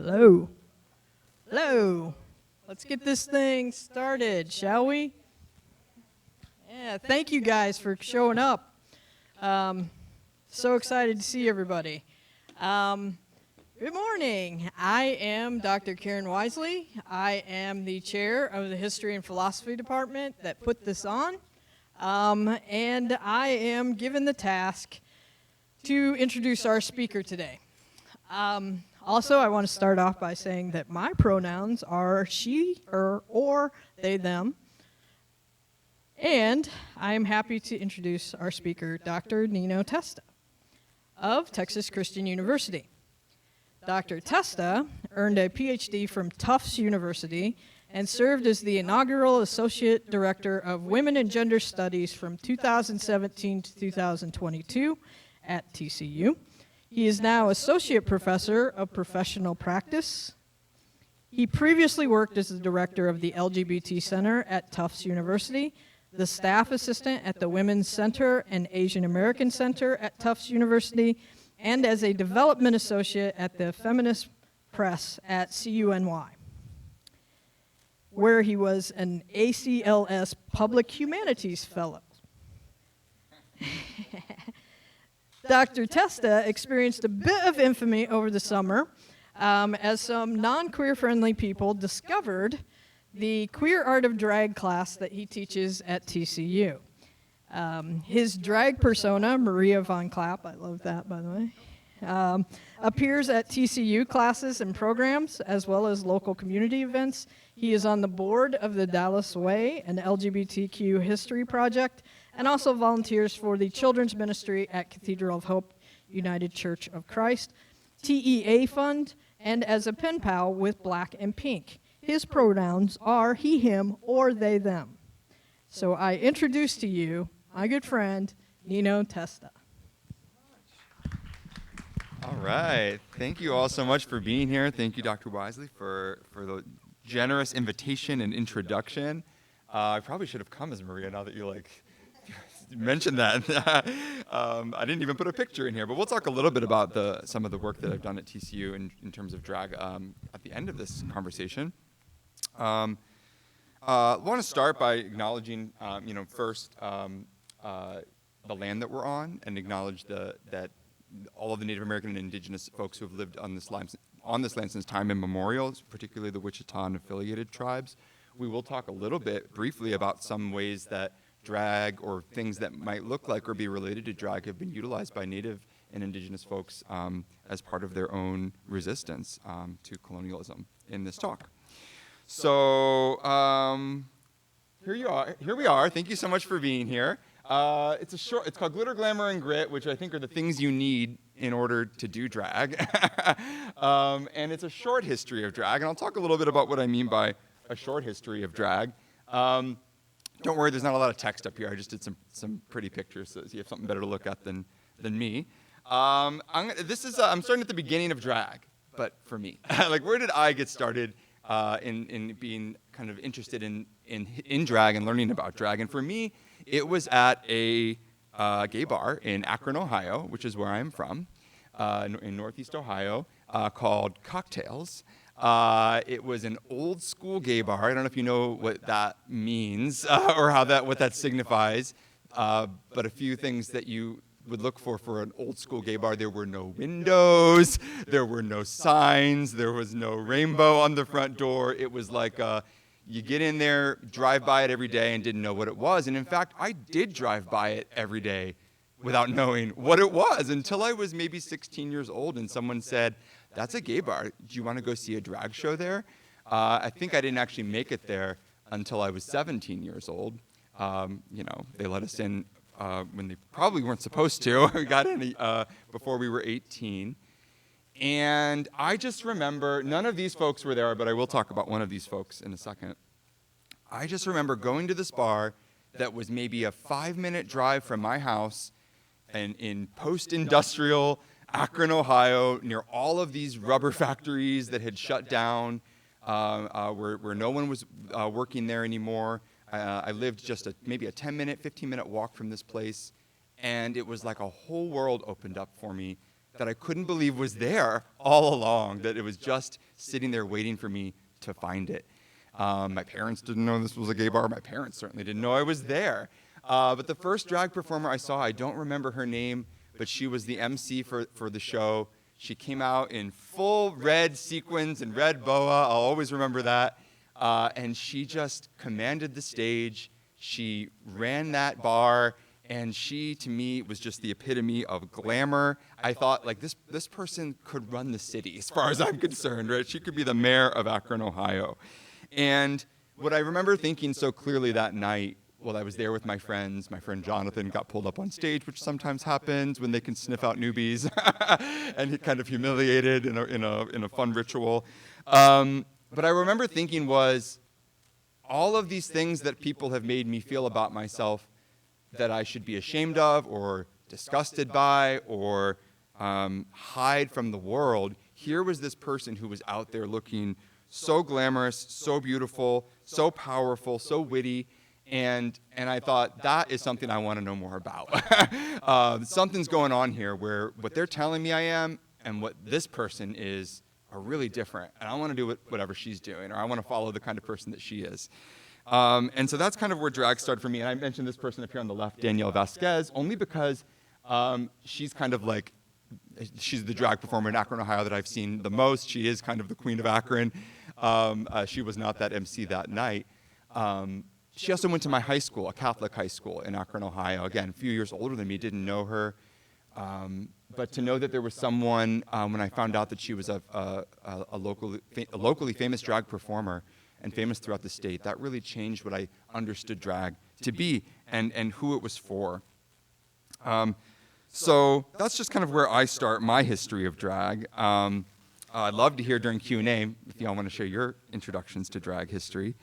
Hello. Hello. Let's get this thing started, shall we? Yeah, thank you guys for showing up. So excited to see everybody. Good morning. I am Dr. Karen Wisely. I am the chair of the History and Philosophy Department that put this on. And I am given the task to introduce our speaker today. Also, I want to start off by saying that my pronouns are she, her, or they, them. And I am happy to introduce our speaker, Dr. Nino Testa of Texas Christian University. Dr. Testa earned a PhD from Tufts University and served as the inaugural Associate Director of Women and Gender Studies from 2017 to 2022 at TCU. He is now Associate Professor of Professional Practice. He previously worked as the Director of the LGBT Center at Tufts University, the Staff Assistant at the Women's Center and Asian American Center at Tufts University, and as a Development Associate at the Feminist Press at CUNY, where he was an ACLS Public Humanities Fellow. Dr. Testa experienced a bit of infamy over the summer as some non-queer friendly people discovered the Queer Art of Drag class that he teaches at TCU. His drag persona, Maria von Clapp, I love that by the way, appears at TCU classes and programs as well as local community events. He is on the board of the Dallas Way, an LGBTQ history project, and also volunteers for the Children's Ministry at Cathedral of Hope United Church of Christ, TEA Fund, and as a pen pal with Black and Pink. His pronouns are he, him, or they, them. So I introduce to you my good friend, Nino Testa. All right. Thank you all so much for being here. Thank you, Dr. Wisely, for the generous invitation and introduction. I probably should have come as Maria now that you mentioned that. I didn't even put a picture in here, but we'll talk a little bit about some of the work that I've done at TCU in terms of drag at the end of this conversation. I want to start by acknowledging, first the land that we're on, and acknowledge that all of the Native American and Indigenous folks who have lived on this land since time immemorial, particularly the Wichita and affiliated tribes. We will talk a little bit briefly about some ways that drag or things that might look like or be related to drag have been utilized by Native and Indigenous folks as part of their own resistance to colonialism in this talk. So here we are. Thank you so much for being here. It's called Glitter, Glamour, and Grit, which I think are the things you need in order to do drag. And it's a short history of drag, and I'll talk a little bit about what I mean by a short history of drag. Don't worry, there's not a lot of text up here. I just did some pretty pictures, so you have something better to look at than me. I'm starting at the beginning of drag, but for me. Where did I get started in being kind of interested in drag and learning about drag? And for me, it was at a gay bar in Akron, Ohio, which is where I'm from, in Northeast Ohio, called Cocktails. It was an old school gay bar. I don't know if you know what that means or what that signifies, but a few things that you would look for an old school gay bar. There were no windows, there were no signs, there was no rainbow on the front door. It was like you get in there, drive by it every day, and didn't know what it was. And in fact, I did drive by it every day without knowing what it was until I was maybe 16 years old, and someone said, "That's a gay bar. Do you want to go see a drag show there?" I think I didn't actually make it there until I was 17 years old. They let us in when they probably weren't supposed to. We got in before we were 18. And I just remember, none of these folks were there, but I will talk about one of these folks in a second. I just remember going to this bar that was maybe a 5-minute drive from my house and in post-industrial Akron, Ohio, near all of these rubber factories that had shut down, where no one was working there anymore. I lived just maybe a 10-minute, 15-minute walk from this place, and it was like a whole world opened up for me that I couldn't believe was there all along, that it was just sitting there waiting for me to find it. My parents didn't know this was a gay bar. My parents certainly didn't know I was there. But the first drag performer I saw, I don't remember her name, but she was the MC for the show. She came out in full red sequins and red boa. I'll always remember that. And she just commanded the stage. She ran that bar. And she, to me, was just the epitome of glamour. I thought, like, this person could run the city, as far as I'm concerned, right? She could be the mayor of Akron, Ohio. And what I remember thinking so clearly that night, while I was there with my friends, my friend Jonathan got pulled up on stage, which sometimes happens when they can sniff out newbies, and he kind of humiliated in a fun ritual. But I remember thinking was, all of these things that people have made me feel about myself that I should be ashamed of or disgusted by or hide from the world, here was this person who was out there looking so glamorous, so beautiful, so powerful, so witty, and I thought, that is something I want to know more about. Something's going on here where what they're telling me I am and what this person is are really different, and I want to do whatever she's doing, or I want to follow the kind of person that she is. And so that's kind of where drag started for me. And I mentioned this person up here on the left, Danielle Vasquez, only because she's kind of like, she's the drag performer in Akron, Ohio that I've seen the most. She is kind of the queen of Akron. She was not that MC that night. She also went to my high school, a Catholic high school in Akron, Ohio. Again, a few years older than me, didn't know her. But to know that there was someone, when I found out that she was a locally famous drag performer, and famous throughout the state, that really changed what I understood drag to be and who it was for. So that's just kind of where I start my history of drag. I'd love to hear during Q&A if y'all want to share your introductions to drag history.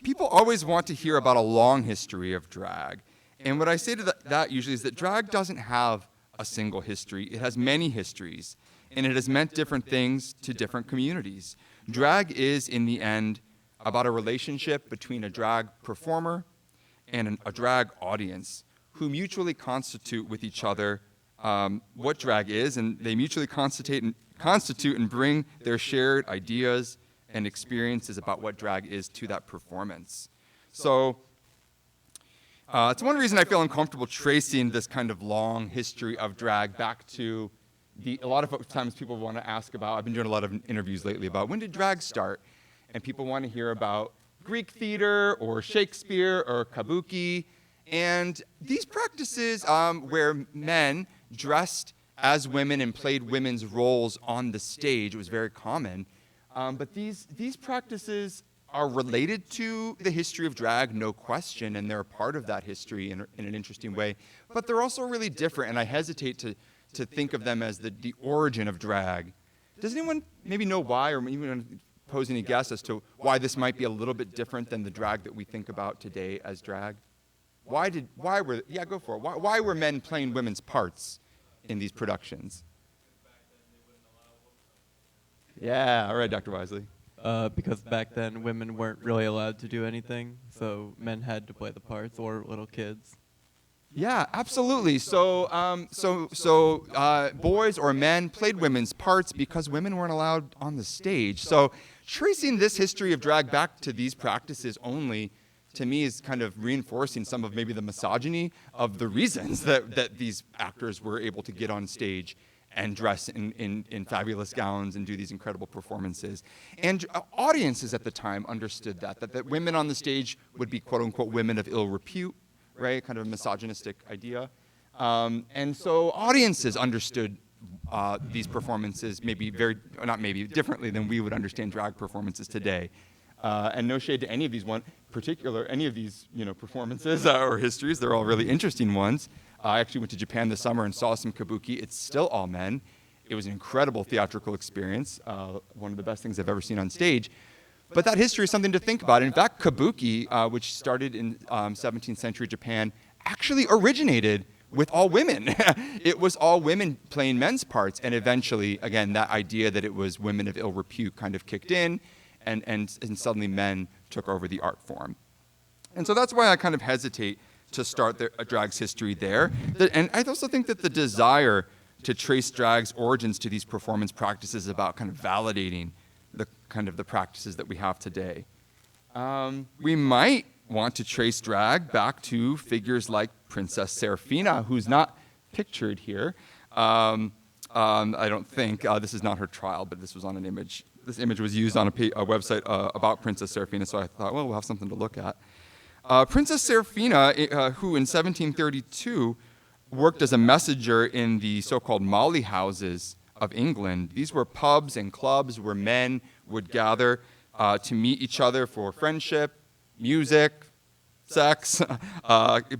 People always want to hear about a long history of drag. And what I say to that usually is that drag doesn't have a single history. It has many histories, and it has meant different things to different communities. Drag is, in the end, about a relationship between a drag performer and a drag audience who mutually constitute with each other what drag is, and they mutually constitute and bring their shared ideas and experiences about what drag is to that performance. So it's one reason I feel uncomfortable tracing this kind of long history of drag back to a lot of times people want to ask about, I've been doing a lot of interviews lately about when did drag start? And people want to hear about Greek theater or Shakespeare or kabuki. And these practices where men dressed as women and played women's roles on the stage was very common. But these practices are related to the history of drag, no question, and they're a part of that history in an interesting way. But they're also really different, and I hesitate to think of them as the origin of drag. Does anyone maybe know why, or even pose any guess as to why this might be a little bit different than the drag that we think about today as drag? Why were men playing women's parts in these productions? Yeah, all right, Dr. Wisely. Because back then women weren't really allowed to do anything, so men had to play the parts, or little kids. Yeah, absolutely. So boys or men played women's parts because women weren't allowed on the stage. So tracing this history of drag back to these practices only, to me, is kind of reinforcing some of maybe the misogyny of the reasons that these actors were able to get on stage and dress in fabulous gowns and do these incredible performances. And audiences at the time understood that women on the stage would be quote-unquote women of ill repute, right? Kind of a misogynistic idea. And so audiences understood these performances differently than we would understand drag performances today. And no shade to any of these performances or histories. They're all really interesting ones. I actually went to Japan this summer and saw some kabuki. It's still all men. It was an incredible theatrical experience, one of the best things I've ever seen on stage. But that history is something to think about. In fact, kabuki, which started in 17th century Japan, actually originated with all women. It was all women playing men's parts, and eventually, again, that idea that it was women of ill repute kind of kicked in, and suddenly men took over the art form. And so that's why I kind of hesitate to start drag's history there. And I also think that the desire to trace drag's origins to these performance practices about kind of validating the practices that we have today. We might want to trace drag back to figures like Princess Seraphina, who's not pictured here. I don't think, this is not her trial, but this was on an image. This image was used on a website about Princess Seraphina, so I thought, well, we'll have something to look at. Princess Seraphina, who in 1732 worked as a messenger in the so-called Molly houses of England. These were pubs and clubs where men would gather to meet each other for friendship, music, sex,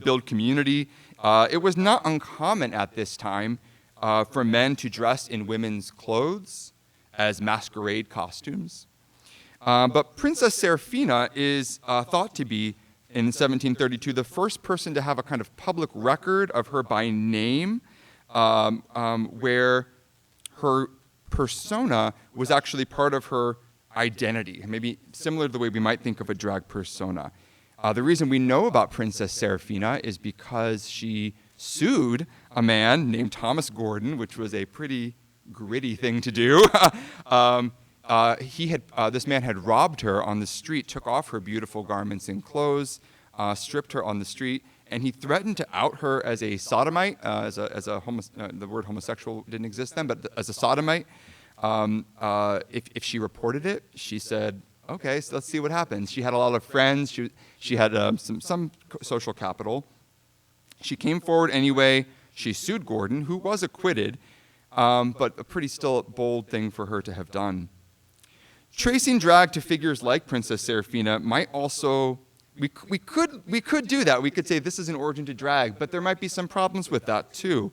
build community. It was not uncommon at this time for men to dress in women's clothes as masquerade costumes. But Princess Seraphina is thought to be, in 1732, the first person to have a kind of public record of her by name, where her persona was actually part of her identity, maybe similar to the way we might think of a drag persona. The reason we know about Princess Seraphina is because she sued a man named Thomas Gordon, which was a pretty gritty thing to do. This man had robbed her on the street, took off her beautiful garments and clothes, stripped her on the street, and he threatened to out her as a sodomite, the word homosexual didn't exist then, but as a sodomite. If she reported it, she said, okay, so let's see what happens. She had a lot of friends. She had some social capital. She came forward anyway. She sued Gordon, who was acquitted, but a pretty still bold thing for her to have done. Tracing drag to figures like Princess Seraphina might also, we could do that. We could say this is an origin to drag, but there might be some problems with that too.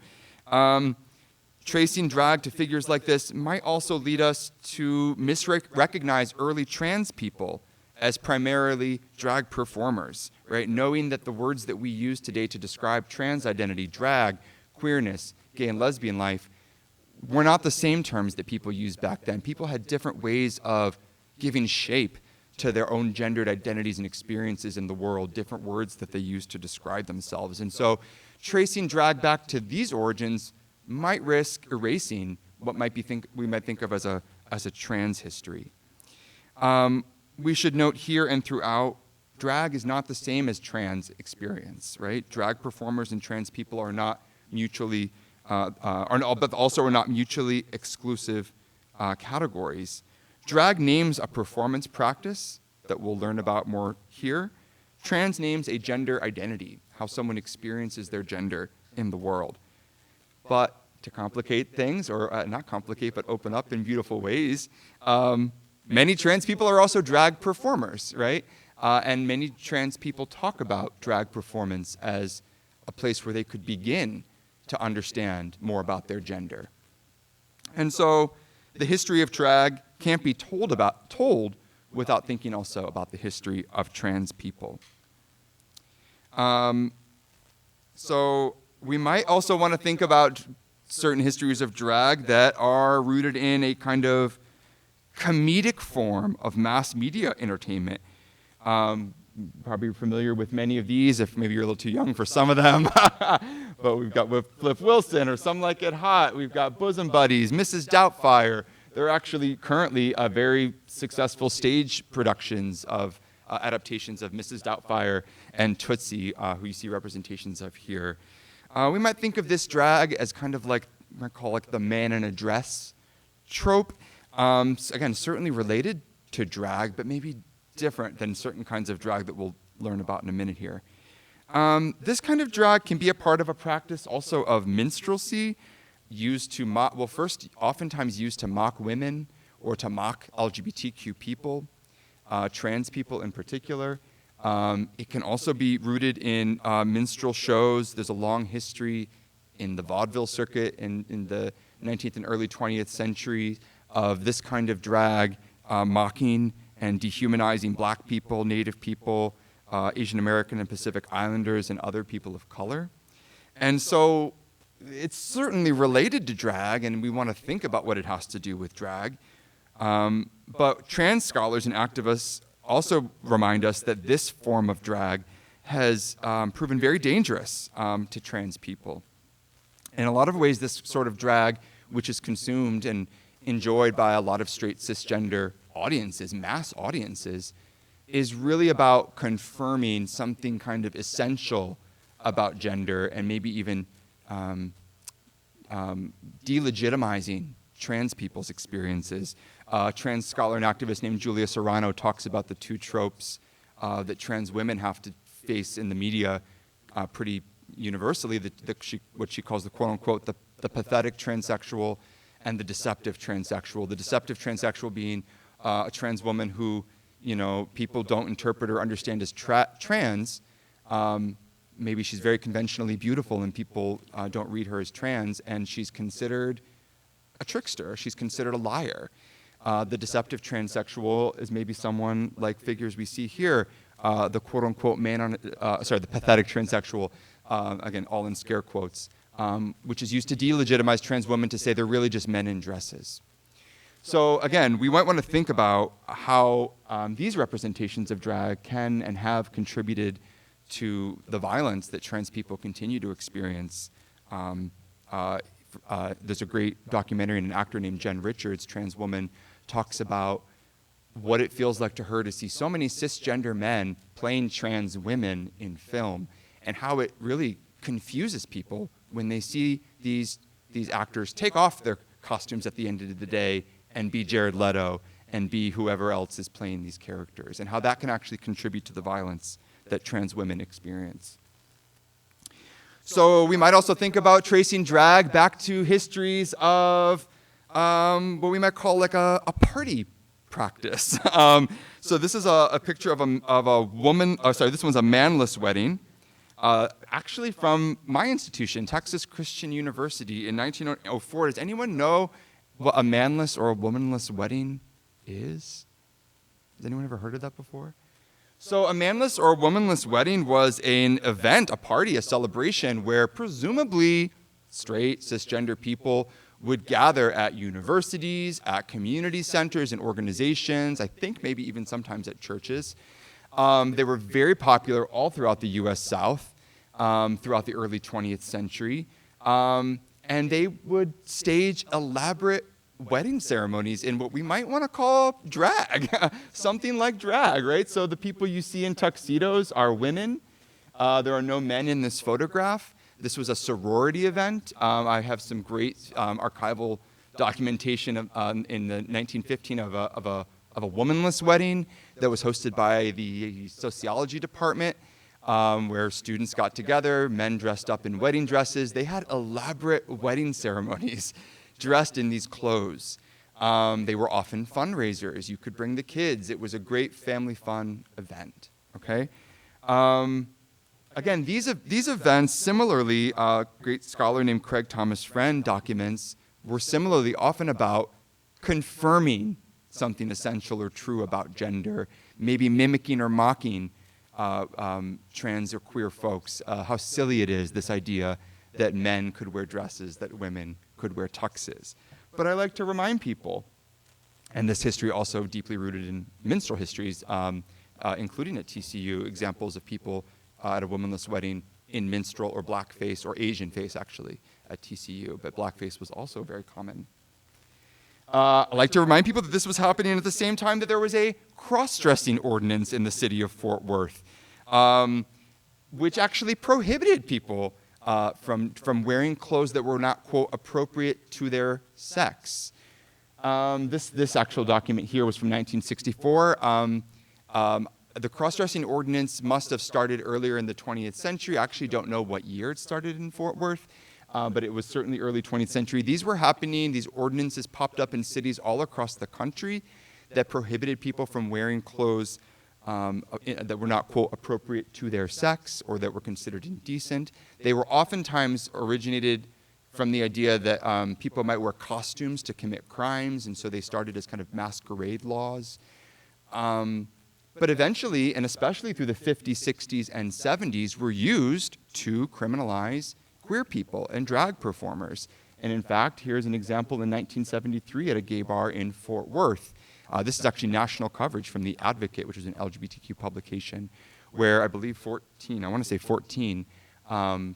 Tracing drag to figures like this might also lead us to misrecognize early trans people as primarily drag performers, right? Knowing that the words that we use today to describe trans identity, drag, queerness, gay and lesbian life, were not the same terms that people used back then. People had different ways of giving shape to their own gendered identities and experiences in the world, different words that they used to describe themselves. And so tracing drag back to these origins might risk erasing what we might think of as a trans history. We should note here and throughout, drag is not the same as trans experience, right? Drag performers and trans people are not mutually, but also are not mutually exclusive categories. Drag names a performance practice that we'll learn about more here. Trans names a gender identity, how someone experiences their gender in the world. But to complicate things, or not complicate, but open up in beautiful ways, many trans people are also drag performers, right? And many trans people talk about drag performance as a place where they could begin to understand more about their gender. And so the history of drag can't be told without thinking also about the history of trans people. So we might also want to think about certain histories of drag that are rooted in a kind of comedic form of mass media entertainment. Probably familiar with many of these, if maybe you're a little too young for some of them. But we've got with Flip Wilson or Some Like It Hot. We've got Bosom Buddies, Mrs. Doubtfire. They're actually currently very successful stage productions of adaptations of Mrs. Doubtfire and Tootsie, who you see representations of here. We might think of this drag as kind of like, we might call it the man in a dress trope. Again, certainly related to drag, but maybe different than certain kinds of drag that we'll learn about in a minute here. This kind of drag can be a part of a practice also of minstrelsy, used to mock, oftentimes used to mock women or to mock LGBTQ people, trans people in particular. It can also be rooted in minstrel shows. There's a long history in the vaudeville circuit in the 19th and early 20th century of this kind of drag mocking and dehumanizing Black people, Native people, Asian American and Pacific Islanders, and other people of color. And so it's certainly related to drag, and we want to think about what it has to do with drag. But trans scholars and activists also remind us that this form of drag has proven very dangerous to trans people. In a lot of ways, this sort of drag, which is consumed and enjoyed by a lot of straight cisgender audiences, mass audiences, is really about confirming something kind of essential about gender and maybe even delegitimizing trans people's experiences. A trans scholar and activist named Julia Serrano talks about the two tropes that trans women have to face in the media pretty universally, what she calls the quote-unquote the pathetic transsexual and the deceptive transsexual. The deceptive transsexual being a trans woman who, people don't interpret or understand as trans. Maybe she's very conventionally beautiful and people don't read her as trans, and she's considered a trickster. She's considered a liar. The deceptive transsexual is maybe someone like figures we see here, the quote-unquote the pathetic transsexual, again, all in scare quotes, which is used to delegitimize trans women to say they're really just men in dresses. So again, we might want to think about how these representations of drag can and have contributed to the violence that trans people continue to experience. There's a great documentary and an actor named Jen Richards, trans woman, talks about what it feels like to her to see so many cisgender men playing trans women in film, and how it really confuses people when they see these actors take off their costumes at the end of the day and be Jared Leto and be whoever else is playing these characters, and how that can actually contribute to the violence that trans women experience. So we might also think about tracing drag back to histories of what we might call like a party practice. So this is a picture of a woman, this one's a manless wedding, actually from my institution, Texas Christian University in 1904. Does anyone know what a manless or a womanless wedding is? Has anyone ever heard of that before? So a manless or womanless wedding was an event, a party, a celebration where presumably straight, cisgender people would gather at universities, at community centers and organizations, I think maybe even sometimes at churches. They were very popular all throughout the US South throughout the early 20th century. And they would stage elaborate wedding ceremonies in what we might want to call drag, something like drag, right? So the people you see in tuxedos are women. There are no men in this photograph. This was a sorority event. I have some great archival documentation in the 1915 of a womanless wedding that was hosted by the sociology department, where students got together, men dressed up in wedding dresses. They had elaborate wedding ceremonies dressed in these clothes. They were often fundraisers. You could bring the kids. It was a great family fun event, okay? Again, these events, similarly, a great scholar named Craig Thomas Friend documents, were similarly often about confirming something essential or true about gender, maybe mimicking or mocking trans or queer folks, how silly it is, this idea that men could wear dresses, that women could wear tuxes. But I like to remind people, and this history also deeply rooted in minstrel histories, including at TCU, examples of people at a womanless wedding in minstrel or blackface, or Asian face actually, at TCU, but blackface was also very common. I like to remind people that this was happening at the same time that there was a cross-dressing ordinance in the city of Fort Worth, which actually prohibited people from wearing clothes that were not, quote, appropriate to their sex. This actual document here was from 1964. The cross-dressing ordinance must have started earlier in the 20th century. I actually don't know what year it started in Fort Worth, but it was certainly early 20th century. These were happening, these ordinances popped up in cities all across the country that prohibited people from wearing clothes that were not, quote, appropriate to their sex or that were considered indecent. They were oftentimes originated from the idea that people might wear costumes to commit crimes, and so they started as kind of masquerade laws. But eventually, and especially through the 50s, 60s, and 70s, were used to criminalize queer people and drag performers. And in fact, here's an example in 1973 at a gay bar in Fort Worth. This is actually national coverage from The Advocate, which is an LGBTQ publication, where I believe 14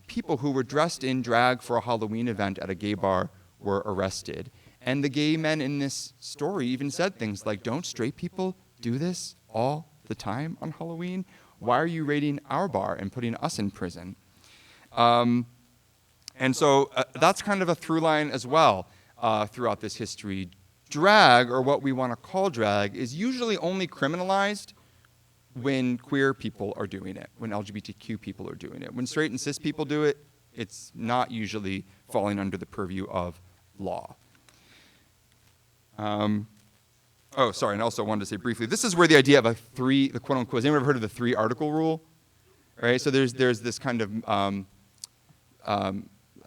people who were dressed in drag for a Halloween event at a gay bar were arrested. And the gay men in this story even said things like, "Don't straight people do this all the time on Halloween? Why are you raiding our bar and putting us in prison?" And so that's kind of a through line as well throughout this history. Drag, or what we want to call drag, is usually only criminalized when queer people are doing it, when LGBTQ people are doing it. When straight and cis people do it, it's not usually falling under the purview of law. Oh, sorry, and I also wanted to say briefly, this is where the idea of the quote unquote, has anyone ever heard of the 3-article rule? Right, so there's this kind of, I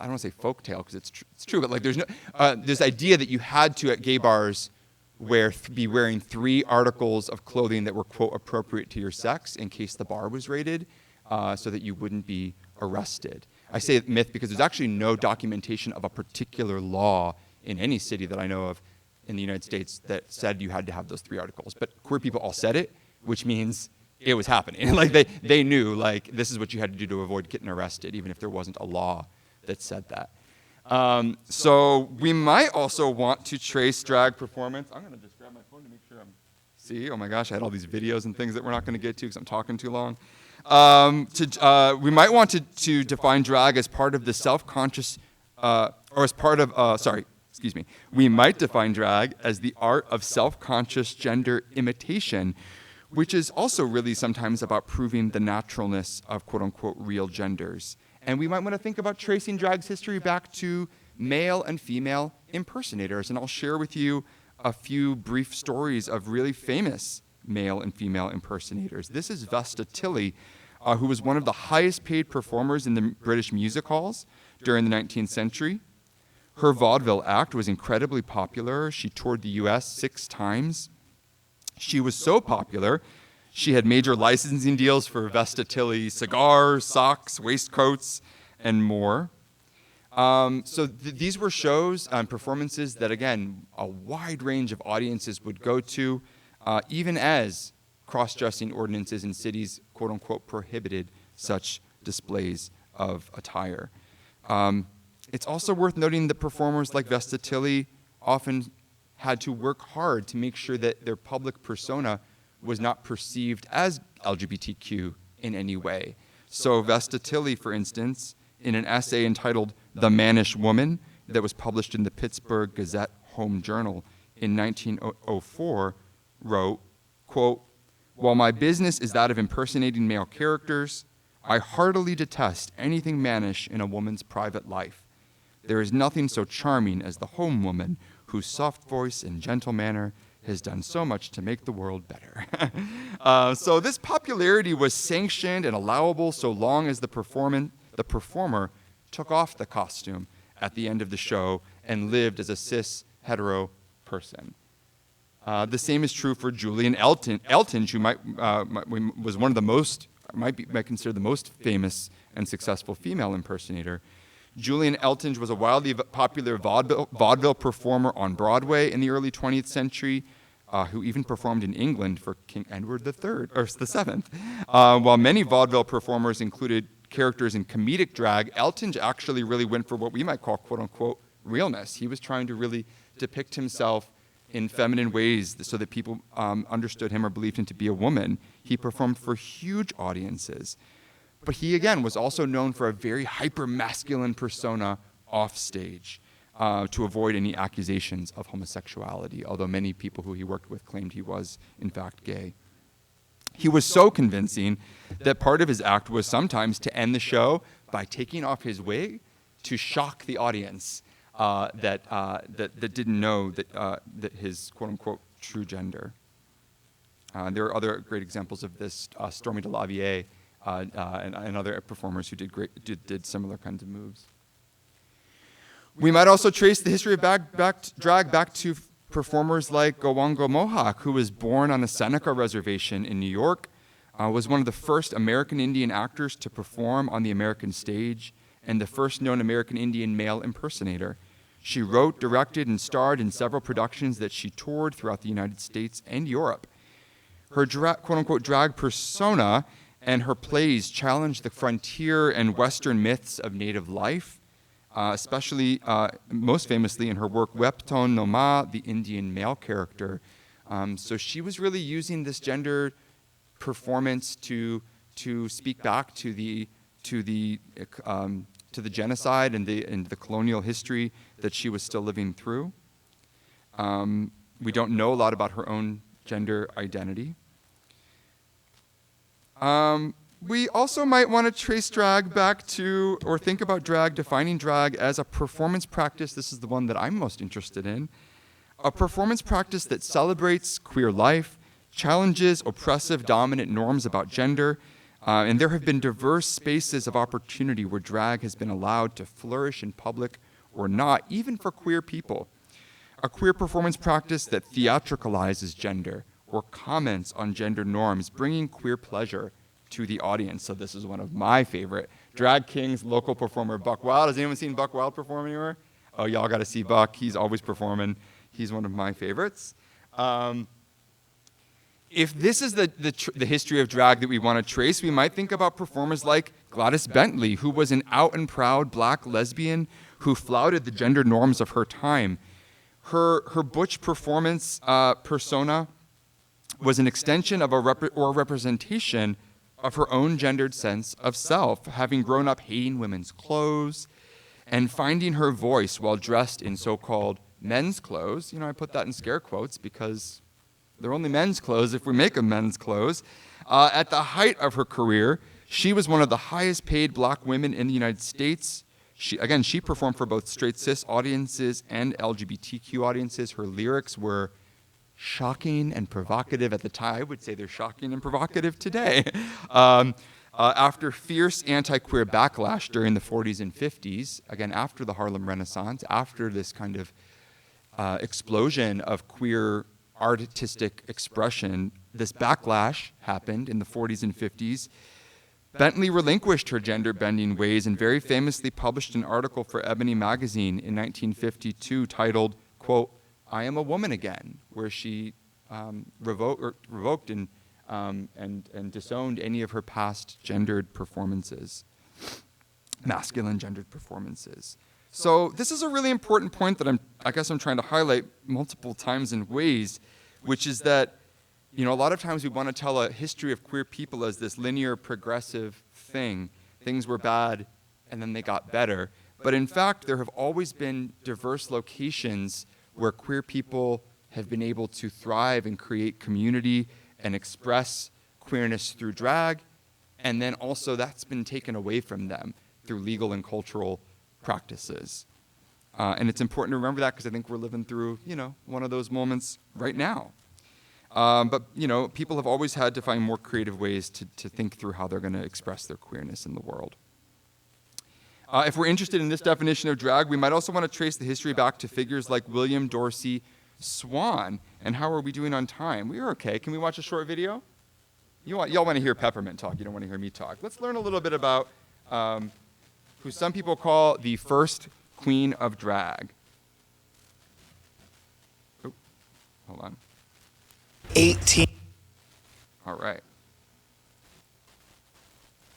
don't want to say folk tale because it's true, but like there's no, this idea that you had to at gay bars be wearing 3 articles of clothing that were quote appropriate to your sex in case the bar was raided, so that you wouldn't be arrested. I say myth because there's actually no documentation of a particular law in any city that I know of in the United States that said you had to have those 3 articles. But queer people all said it, which means it was happening. Like they knew like this is what you had to do to avoid getting arrested, even if there wasn't a law that said that. So we might also want to trace drag performance. I'm gonna just grab my phone to make sure I'm, see, oh my gosh, I had all these videos and things that we're not gonna get to because I'm talking too long. We might want to define drag as part of the self-conscious, or as part of, we might define drag as the art of self-conscious gender imitation, which is also really sometimes about proving the naturalness of quote-unquote real genders. And we might want to think about tracing drag's history back to male and female impersonators. And I'll share with you a few brief stories of really famous male and female impersonators. This is Vesta Tilley, who was one of the highest paid performers in the British music halls during the 19th century. Her vaudeville act was incredibly popular. She toured the US 6 times. She was so popular, she had major licensing deals for Vesta Tilley cigars, socks, waistcoats, and more. So these were shows and performances that, again, a wide range of audiences would go to, even as cross-dressing ordinances in cities, quote-unquote, prohibited such displays of attire. It's also worth noting that performers like Vesta Tilley often had to work hard to make sure that their public persona was not perceived as LGBTQ in any way. So Vesta Tilley, for instance, in an essay entitled "The Mannish Woman" that was published in the Pittsburgh Gazette Home Journal in 1904, wrote, quote, "While my business is that of impersonating male characters, I heartily detest anything mannish in a woman's private life. There is nothing so charming as the home woman whose soft voice and gentle manner has done so much to make the world better." So this popularity was sanctioned and allowable so long as the performer took off the costume at the end of the show and lived as a cis hetero person. The same is true for Julian Eltinge, who was one of the most, might consider the most famous and successful female impersonator. Julian Eltinge was a wildly popular vaudeville performer on Broadway in the early 20th century, who even performed in England for King Edward III, or the Seventh. While many vaudeville performers included characters in comedic drag, Eltinge actually really went for what we might call, quote-unquote, realness. He was trying to really depict himself in feminine ways so that people understood him or believed him to be a woman. He performed for huge audiences. But he, again, was also known for a very hyper-masculine persona off stage to avoid any accusations of homosexuality, although many people who he worked with claimed he was, in fact, gay. He was so convincing that part of his act was sometimes to end the show by taking off his wig to shock the audience that didn't know that his quote-unquote true gender. There are other great examples of this. Stormy DeLavier and other performers who did similar kinds of moves. We might also trace the history of drag back to performers like Gowango Mohawk, who was born on the Seneca Reservation in New York, was one of the first American Indian actors to perform on the American stage, and the first known American Indian male impersonator. She wrote, directed, and starred in several productions that she toured throughout the United States and Europe. Her quote-unquote drag persona and her plays challenge the frontier and Western myths of native life, especially, most famously in her work Wepton Noma, the Indian male character. So she was really using this gender performance to speak back to the genocide and the colonial history that she was still living through. We don't know a lot about her own gender identity. We also might want to trace drag back to, or think about drag, defining drag as a performance practice. This is the one that I'm most interested in. A performance practice that celebrates queer life, challenges oppressive dominant norms about gender, and there have been diverse spaces of opportunity where drag has been allowed to flourish in public or not, even for queer people. A queer performance practice that theatricalizes gender or comments on gender norms, bringing queer pleasure to the audience. So this is one of my favorite. Drag King's local performer, Buck Wild. Has anyone seen Buck Wild perform anywhere? Oh, y'all got to see Buck. He's always performing. He's one of my favorites. If this is the history of drag that we want to trace, we might think about performers like Gladys Bentley, who was an out and proud black lesbian who flouted the gender norms of her time. Her butch performance persona was an extension of or representation of her own gendered sense of self, having grown up hating women's clothes and finding her voice while dressed in so-called men's clothes. You know, I put that in scare quotes because they're only men's clothes if we make them men's clothes. At the height of her career, she was one of the highest paid black women in the United States. She performed for both straight cis audiences and LGBTQ audiences. Her lyrics were shocking and provocative at the time. I would say they're shocking and provocative today. After fierce anti-queer backlash during the 40s and 50s, again, after the Harlem Renaissance, after this kind of explosion of queer artistic expression, this backlash happened in the 40s and 50s. Bentley relinquished her gender-bending ways and very famously published an article for Ebony magazine in 1952 titled, quote, "I Am a Woman Again," where she revoked and disowned any of her past gendered performances, masculine gendered performances. So this is a really important point that I guess I'm trying to highlight multiple times in ways, which is that, you know, a lot of times we want to tell a history of queer people as this linear, progressive thing. Things were bad, and then they got better. But in fact, there have always been diverse locations where queer people have been able to thrive and create community and express queerness through drag, and then also that's been taken away from them through legal and cultural practices. And it's important to remember that because I think we're living through, you know, one of those moments right now. But, you know, people have always had to find more creative ways to think through how they're going to express their queerness in the world. If we're interested in this definition of drag, we might also want to trace the history back to figures like William Dorsey Swan. And how are we doing on time? We are okay. Can we watch a short video? Y'all want to hear Peppermint talk. You don't want to hear me talk. Let's learn a little bit about who some people call the first queen of drag. Oh, hold on. 18. All right.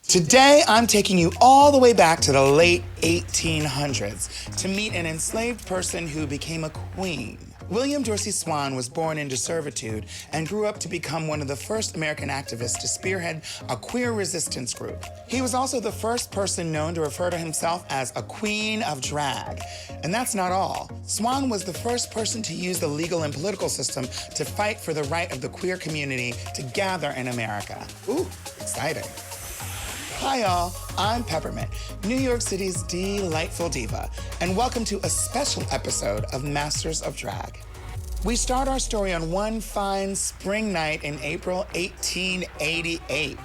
Today, I'm taking you all the way back to the late 1800s to meet an enslaved person who became a queen. William Dorsey Swan was born into servitude and grew up to become one of the first American activists to spearhead a queer resistance group. He was also the first person known to refer to himself as a queen of drag. And that's not all. Swan was the first person to use the legal and political system to fight for the right of the queer community to gather in America. Ooh, exciting. Hi, y'all. I'm Peppermint, New York City's delightful diva, and welcome to a special episode of Masters of Drag. We start our story on one fine spring night in April 1888.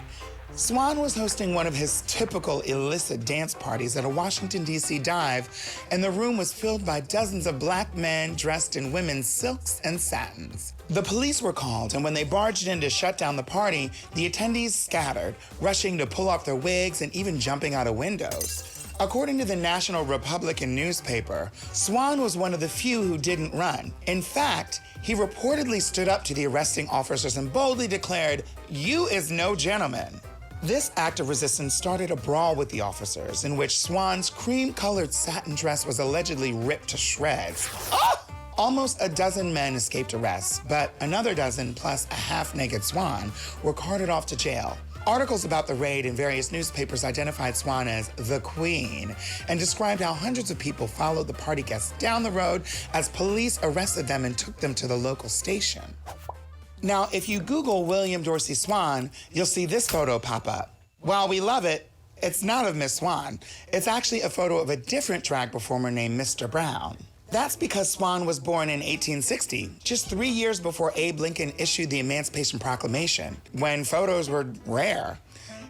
Swan was hosting one of his typical illicit dance parties at a Washington, D.C. dive, and the room was filled by dozens of black men dressed in women's silks and satins. The police were called, and when they barged in to shut down the party, the attendees scattered, rushing to pull off their wigs and even jumping out of windows. According to the National Republican newspaper, Swan was one of the few who didn't run. In fact, he reportedly stood up to the arresting officers and boldly declared, "You is no gentleman." This act of resistance started a brawl with the officers, in which Swan's cream-colored satin dress was allegedly ripped to shreds. Ah! Almost a dozen men escaped arrest, but another dozen, plus a half-naked Swan, were carted off to jail. Articles about the raid in various newspapers identified Swan as the Queen and described how hundreds of people followed the party guests down the road as police arrested them and took them to the local station. Now, if you Google William Dorsey Swan, you'll see this photo pop up. While we love it, it's not of Miss Swan. It's actually a photo of a different drag performer named Mr. Brown. That's because Swan was born in 1860, just 3 years before Abe Lincoln issued the Emancipation Proclamation, when photos were rare.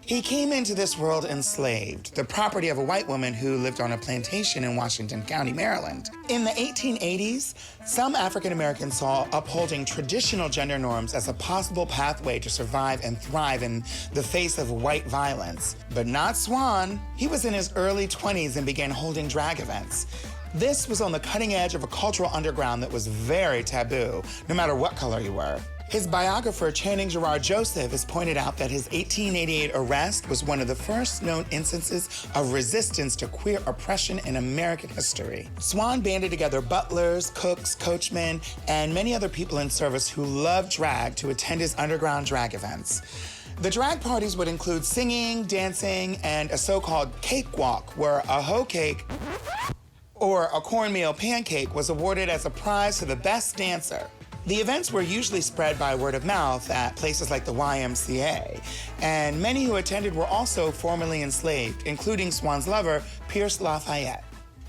He came into this world enslaved, the property of a white woman who lived on a plantation in Washington County, Maryland. In the 1880s, some African Americans saw upholding traditional gender norms as a possible pathway to survive and thrive in the face of white violence. But not Swan. He was in his early 20s and began holding drag events. This was on the cutting edge of a cultural underground that was very taboo, no matter what color you were. His biographer, Channing Gerard Joseph, has pointed out that his 1888 arrest was one of the first known instances of resistance to queer oppression in American history. Swan banded together butlers, cooks, coachmen, and many other people in service who loved drag to attend his underground drag events. The drag parties would include singing, dancing, and a so-called cakewalk, where a hoe cake or a cornmeal pancake was awarded as a prize to the best dancer. The events were usually spread by word of mouth at places like the YMCA, and many who attended were also formerly enslaved, including Swan's lover, Pierce Lafayette.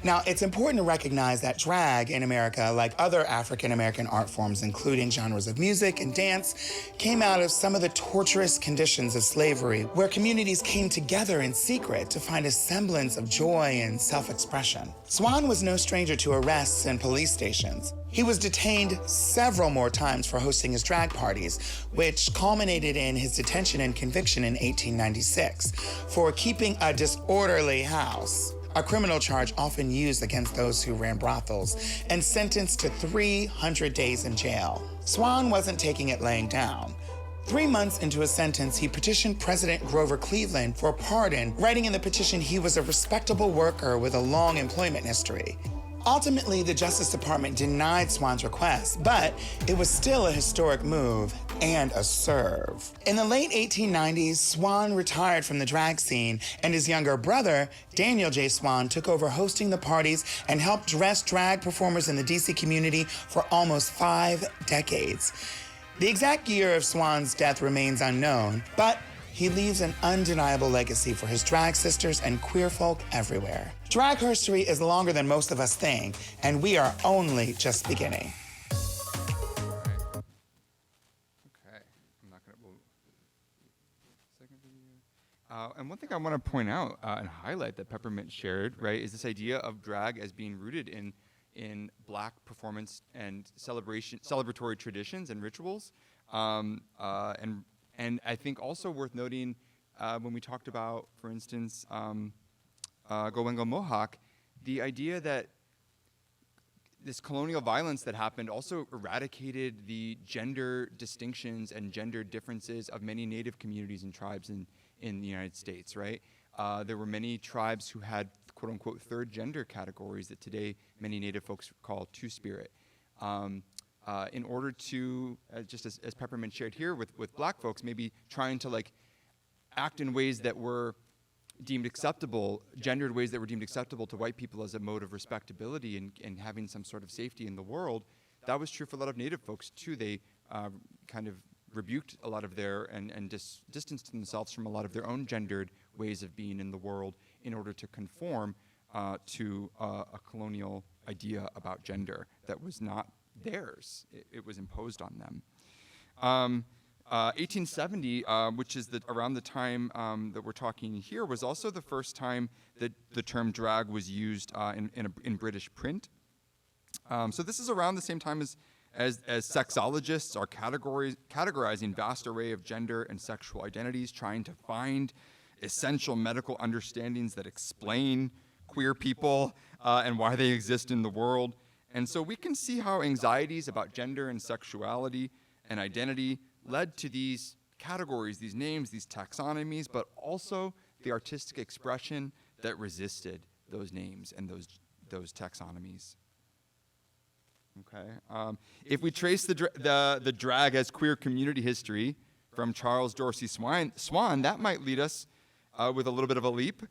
Now, it's important to recognize that drag in America, like other African American art forms, including genres of music and dance, came out of some of the torturous conditions of slavery, where communities came together in secret to find a semblance of joy and self-expression. Swan was no stranger to arrests and police stations. He was detained several more times for hosting his drag parties, which culminated in his detention and conviction in 1896 for keeping a disorderly house, a criminal charge often used against those who ran brothels, and sentenced to 300 days in jail. Swan wasn't taking it laying down. 3 months into his sentence, he petitioned President Grover Cleveland for a pardon, writing in the petition he was a respectable worker with a long employment history. Ultimately, the Justice Department denied Swan's request, but it was still a historic move and a serve. In the late 1890s, Swan retired from the drag scene, and his younger brother, Daniel J. Swan, took over hosting the parties and helped dress drag performers in the DC community for almost 5 decades. The exact year of Swan's death remains unknown, but he leaves an undeniable legacy for his drag sisters and queer folk everywhere. Drag history is longer than most of us think, and we are only just beginning. Okay, I'm not gonna. Second video. And one thing I want to point out and highlight that Peppermint shared, right, is this idea of drag as being rooted in Black performance and celebratory traditions and rituals, and I think also worth noting when we talked about, for instance, Gowengo Mohawk, the idea that this colonial violence that happened also eradicated the gender distinctions and gender differences of many Native communities and tribes in the United States, right? There were many tribes who had quote unquote third gender categories that today many Native folks call two-spirit. In order to, just as Peppermint shared here with Black folks, maybe trying to like act in ways that were deemed acceptable, gendered ways that were deemed acceptable to white people as a mode of respectability and having some sort of safety in the world. That was true for a lot of Native folks too. They kind of rebuked a lot of their and distanced themselves from a lot of their own gendered ways of being in the world in order to conform to a colonial idea about gender that was not theirs. It was imposed on them. 1870, which is around the time that we're talking here, was also the first time that the term drag was used in British print. So this is around the same time as sexologists are categorizing vast array of gender and sexual identities, trying to find essential medical understandings that explain queer people and why they exist in the world. And so we can see how anxieties about gender and sexuality and identity led to these categories, these names, these taxonomies, but also the artistic expression that resisted those names and those taxonomies. Okay. If we trace the drag as queer community history from Charles Dorsey Swan, that might lead us with a little bit of a leap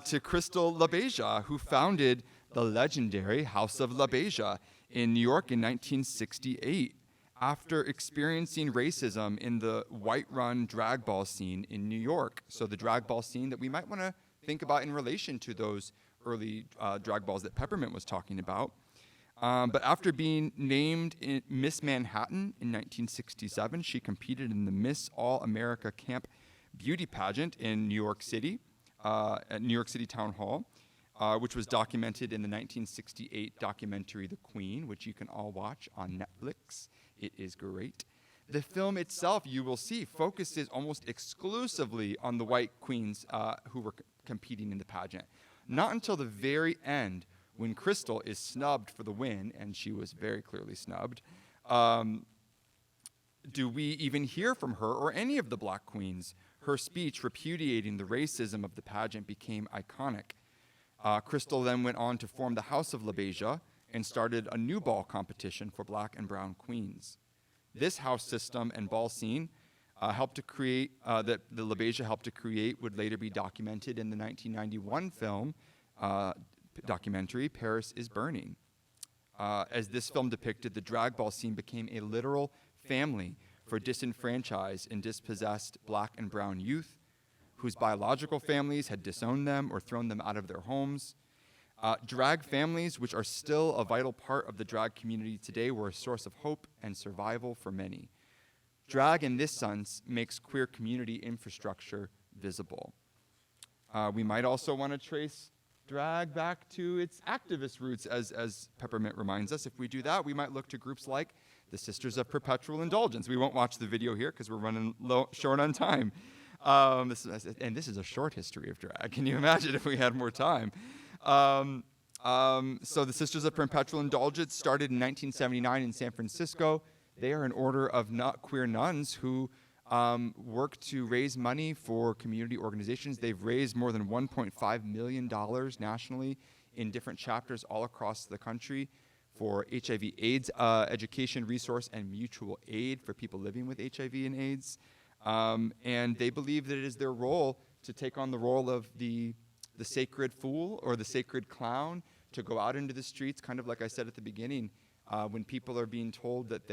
to Crystal LaBeija, who founded the legendary House of LaBeija in New York in 1968 after experiencing racism in the white-run drag ball scene in New York. So the drag ball scene that we might want to think about in relation to those early drag balls that Peppermint was talking about. But after being named Miss Manhattan in 1967, she competed in the Miss All-America Camp Beauty Pageant in New York City, at New York City Town Hall, which was documented in the 1968 documentary The Queen, which you can all watch on Netflix. It is great. The film itself, you will see, focuses almost exclusively on the white queens who were competing in the pageant. Not until the very end, when Crystal is snubbed for the win, and she was very clearly snubbed, do we even hear from her or any of the black queens. Her speech repudiating the racism of the pageant became iconic. Crystal then went on to form the House of LaBeija and started a new ball competition for black and brown queens. This house system and ball scene helped to create, that the LaBeija helped to create, would later be documented in the 1991 film documentary, Paris is Burning. As this film depicted, the drag ball scene became a literal family for disenfranchised and dispossessed black and brown youth whose biological families had disowned them or thrown them out of their homes. Drag families, which are still a vital part of the drag community today, were a source of hope and survival for many. Drag, in this sense, makes queer community infrastructure visible. We might also want to trace drag back to its activist roots, as Peppermint reminds us. If we do that, we might look to groups like the Sisters of Perpetual Indulgence. We won't watch the video here because we're running short on time. This is a short history of drag. Can you imagine if we had more time? So the Sisters of Perpetual Indulgence started in 1979 in San Francisco. They are an order of queer nuns who work to raise money for community organizations. They've raised more than $1.5 million nationally in different chapters all across the country for HIV/AIDS education, resource, and mutual aid for people living with HIV and AIDS. And they believe that it is their role to take on the role of the sacred fool or the sacred clown, to go out into the streets, kind of like I said at the beginning, when people are being told that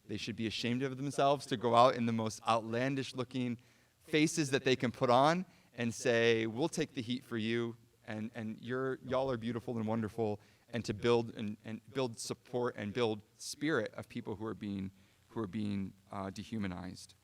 they should be ashamed of themselves, to go out in the most outlandish looking faces that they can put on and say, we'll take the heat for you, and y'all are beautiful and wonderful, and to build and build support and build spirit of people who are being dehumanized.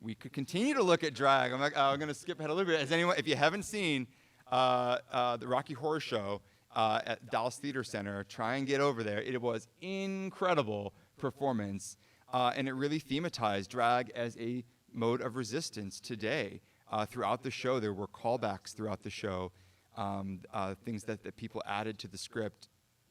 We could continue to look at drag. I'm going to skip ahead a little bit. If you haven't seen the Rocky Horror Show at Dallas Theater Center, try and get over there. It was incredible performance, and it really thematized drag as a mode of resistance today. Throughout the show, there were callbacks throughout the show, things that people added to the script,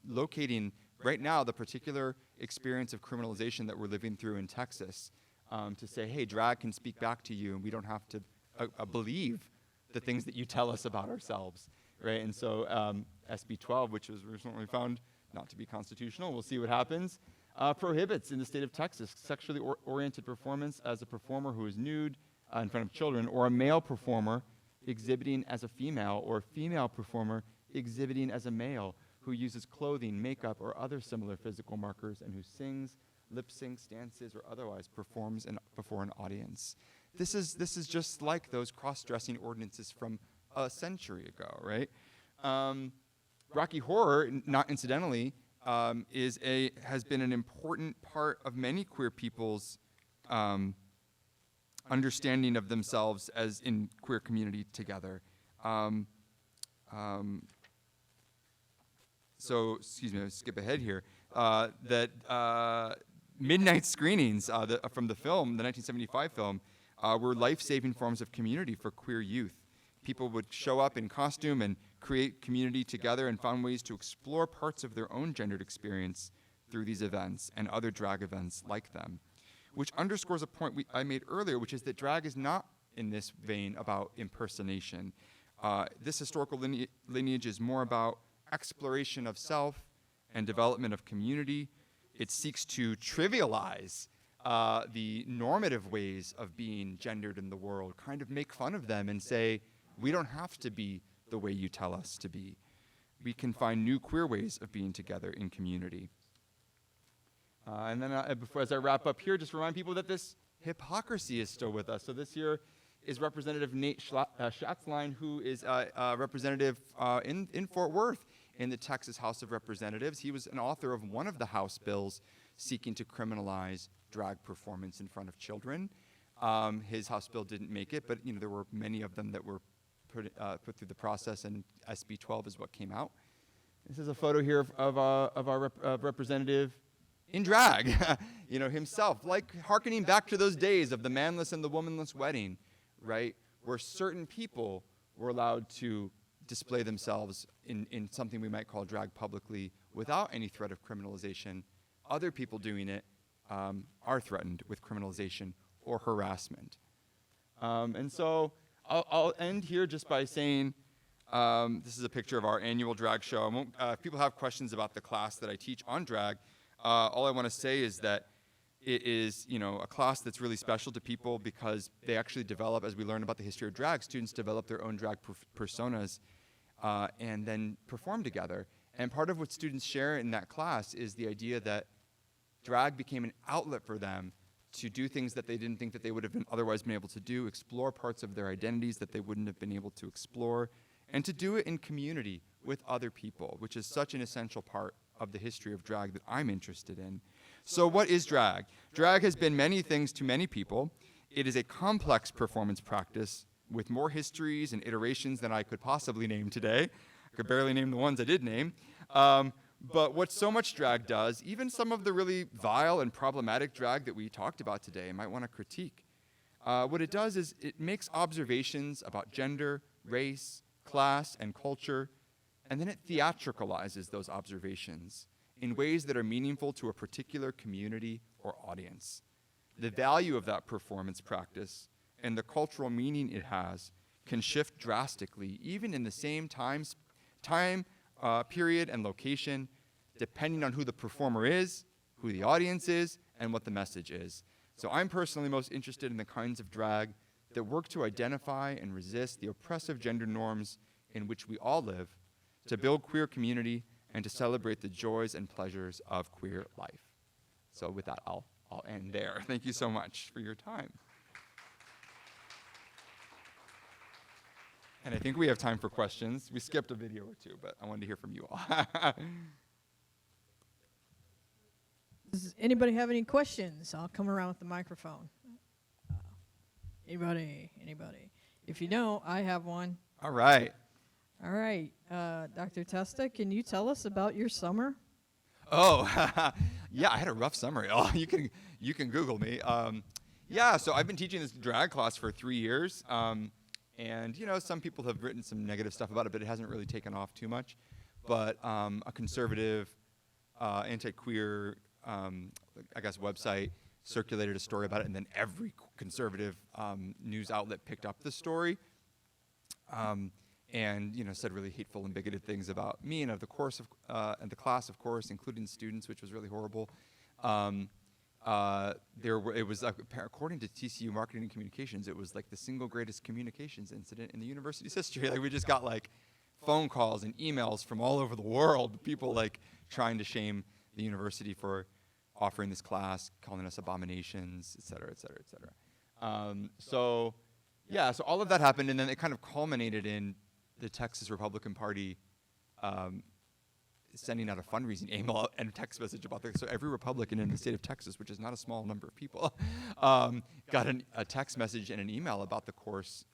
locating right now the particular experience of criminalization that we're living through in Texas. To say, hey, drag can speak back to you, and we don't have to believe the things that you tell us about ourselves, right? And so SB 12, which was recently found not to be constitutional, we'll see what happens, prohibits in the state of Texas sexually oriented performance as a performer who is nude in front of children, or a male performer exhibiting as a female, or a female performer exhibiting as a male who uses clothing, makeup, or other similar physical markers, and who sings, lip syncs, dances, or otherwise performs before an audience. This is just like those cross-dressing ordinances from a century ago, right? Rocky Horror, not incidentally, has been an important part of many queer people's understanding of themselves as in queer community together. So, excuse me, I'll skip ahead here. Midnight screenings from the film, the 1975 film, were life-saving forms of community for queer youth. People would show up in costume and create community together and found ways to explore parts of their own gendered experience through these events and other drag events like them. which underscores a point I made earlier, which is that drag is not, in this vein, about impersonation. This historical lineage is more about exploration of self and development of community. It seeks to trivialize the normative ways of being gendered in the world, kind of make fun of them and say, we don't have to be the way you tell us to be. We can find new queer ways of being together in community. And then as I wrap up here, just remind people that this hypocrisy is still with us. So this year is Representative Nate Schatzline, who is a representative in Fort Worth in the Texas House of Representatives. He was an author of one of the House bills seeking to criminalize drag performance in front of children. His House bill didn't make it, but there were many of them that were put through the process, and SB 12 is what came out. This is a photo here of our representative in drag, himself, like hearkening back to those days of the manless and the womanless wedding, right, where certain people were allowed to display themselves in something we might call drag publicly without any threat of criminalization. Other people doing it are threatened with criminalization or harassment. And so I'll end here just by saying, this is a picture of our annual drag show. If people have questions about the class that I teach on drag, all I want to say is that it is, a class that's really special to people because they actually develop, as we learn about the history of drag, students develop their own drag personas and then perform together. And part of what students share in that class is the idea that drag became an outlet for them to do things that they didn't think that they would have otherwise been able to do, explore parts of their identities that they wouldn't have been able to explore, and to do it in community with other people, which is such an essential part of the history of drag that I'm interested in. So what is drag? Drag has been many things to many people. It is a complex performance practice with more histories and iterations than I could possibly name today. I could barely name the ones I did name. But what so much drag does, even some of the really vile and problematic drag that we talked about today, I might want to critique. What it does is it makes observations about gender, race, class, and culture, and then it theatricalizes those observations in ways that are meaningful to a particular community or audience. The value of that performance practice and the cultural meaning it has can shift drastically, even in the same time period and location, depending on who the performer is, who the audience is, and what the message is. So I'm personally most interested in the kinds of drag that work to identify and resist the oppressive gender norms in which we all live, to build queer community, and to celebrate the joys and pleasures of queer life. So with that, I'll end there. Thank you so much for your time. And I think we have time for questions. We skipped a video or two, but I wanted to hear from you all. Does anybody have any questions? I'll come around with the microphone. Anybody? If you don't, I have one. All right. All right. Dr. Testa, can you tell us about your summer? Oh, yeah, I had a rough summer, y'all. You can Google me. Yeah, so I've been teaching this drag class for 3 years. And, some people have written some negative stuff about it, but it hasn't really taken off too much. But a conservative, anti-queer, website circulated a story about it, and then every conservative news outlet picked up the story. And said really hateful and bigoted things about me and of the course and the class, of course, including students, which was really horrible. It was according to TCU Marketing and Communications, it was like the single greatest communications incident in the university's history. Like we just got phone calls and emails from all over the world, people trying to shame the university for offering this class, calling us abominations, et cetera, et cetera, et cetera. So all of that happened, and then it kind of culminated in the Texas Republican Party sending out a fundraising email and a text message about this. So every Republican in the state of Texas, which is not a small number of people, got a text message and an email about the course,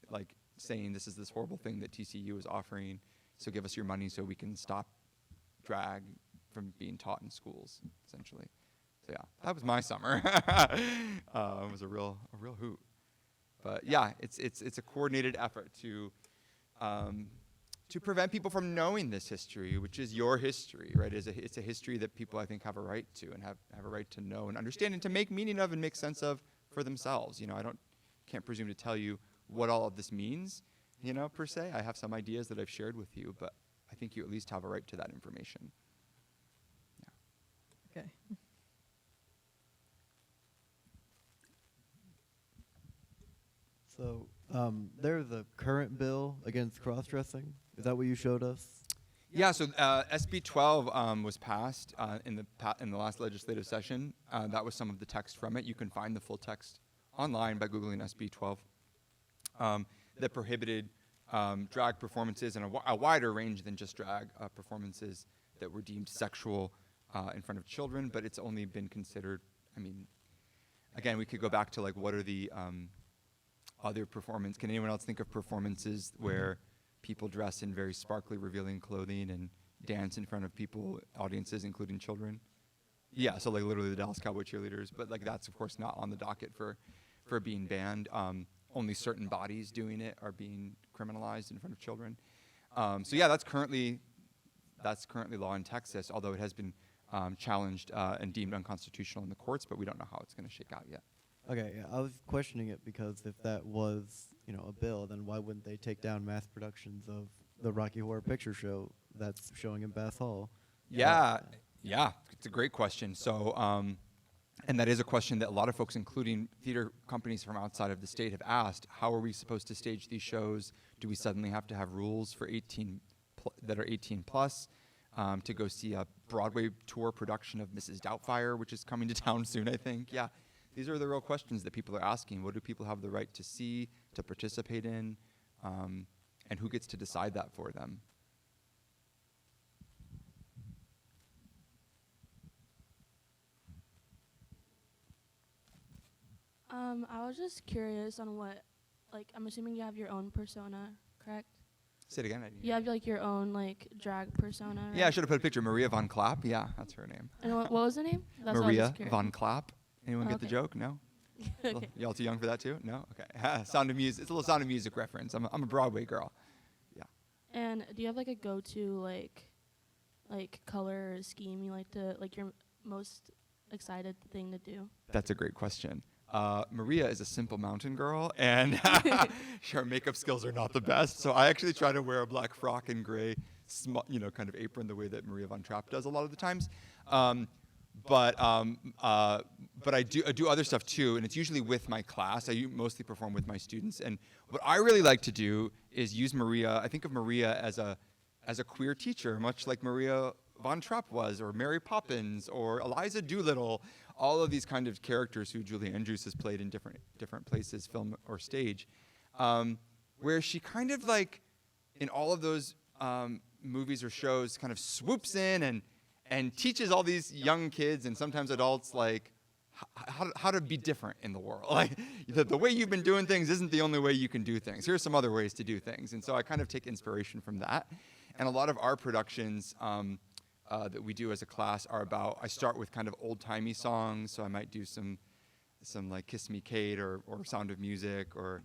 saying this is this horrible thing that TCU is offering, so give us your money so we can stop drag from being taught in schools, essentially. So yeah, that was my summer. It was a real hoot. But yeah, it's a coordinated effort to to prevent people from knowing this history, which is your history, right? It's a history that people, I think, have a right to and have a right to know and understand and to make meaning of and make sense of for themselves. You know, can't presume to tell you what all of this means, you know, per se. I have some ideas that I've shared with you, but I think you at least have a right to that information. Yeah. Okay. So there's a current bill against cross-dressing. Is that what you showed us? Yeah, so SB 12 was passed in the last legislative session. That was some of the text from it. You can find the full text online by Googling SB 12. That prohibited drag performances and a wider range than just drag performances that were deemed sexual in front of children, but it's only been considered, I mean, again, we could go back to like what are the other performance, can anyone else think of performances where people dress in very sparkly, revealing clothing and dance in front of people, audiences, including children? Yeah, so like literally the Dallas Cowboy cheerleaders, but like that's of course not on the docket for being banned. Only certain bodies doing it are being criminalized in front of children. So yeah, that's currently law in Texas, although it has been challenged and deemed unconstitutional in the courts, but we don't know how it's going to shake out yet. Okay, yeah, I was questioning it because if that was, a bill, then why wouldn't they take down mass productions of the Rocky Horror Picture Show that's showing in Bass Hall? Yeah, it's a great question. So, and that is a question that a lot of folks, including theater companies from outside of the state, have asked. How are we supposed to stage these shows? Do we suddenly have to have rules for that are 18 plus to go see a Broadway tour production of Mrs. Doubtfire, which is coming to town soon, I think? Yeah. These are the real questions that people are asking. What do people have the right to see, to participate in, and who gets to decide that for them? I was just curious on what, I'm assuming you have your own persona, correct? Say it again. I didn't You have your own drag persona. Right? Yeah, I should have put a picture. Maria von Klapp. Yeah, that's her name. And what was the name? That's Maria von Klapp. Anyone get the Okay. joke? No? Okay. Y'all too young for that too? No? Okay. Sound of Music. It's a little Sound of Music reference. I'm a Broadway girl. Yeah. And do you have a go-to color or scheme you like to your most excited thing to do? That's a great question. Maria is a simple mountain girl, and her makeup skills are not the best. So I actually try to wear a black frock and gray, kind of apron the way that Maria von Trapp does a lot of the times. But I do other stuff too, and it's usually with my class. I mostly perform with my students, and what I really like to do is use Maria. I think of Maria as a queer teacher, much like Maria von Trapp was, or Mary Poppins, or Eliza Doolittle. All of these kind of characters who Julie Andrews has played in different places, film or stage, where she kind of in all of those movies or shows kind of swoops in and teaches all these young kids and sometimes adults how to be different in the world. The way you've been doing things isn't the only way you can do things. Here's some other ways to do things. And so I kind of take inspiration from that. And a lot of our productions that we do as a class are about, I start with kind of old-timey songs. So I might do some Kiss Me Kate or Sound of Music, or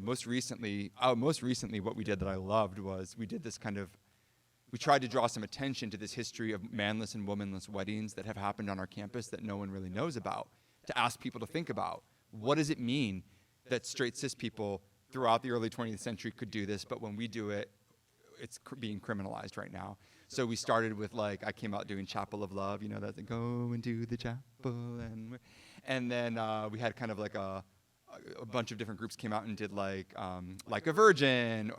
most recently what we did that I loved was we tried to draw some attention to this history of manless and womanless weddings that have happened on our campus that no one really knows about, to ask people to think about, what does it mean that straight cis people throughout the early 20th century could do this, but when we do it, it's being criminalized right now. So we started with I came out doing Chapel of Love, that's go into the chapel, and then we had kind of a bunch of different groups came out and did like a Virgin,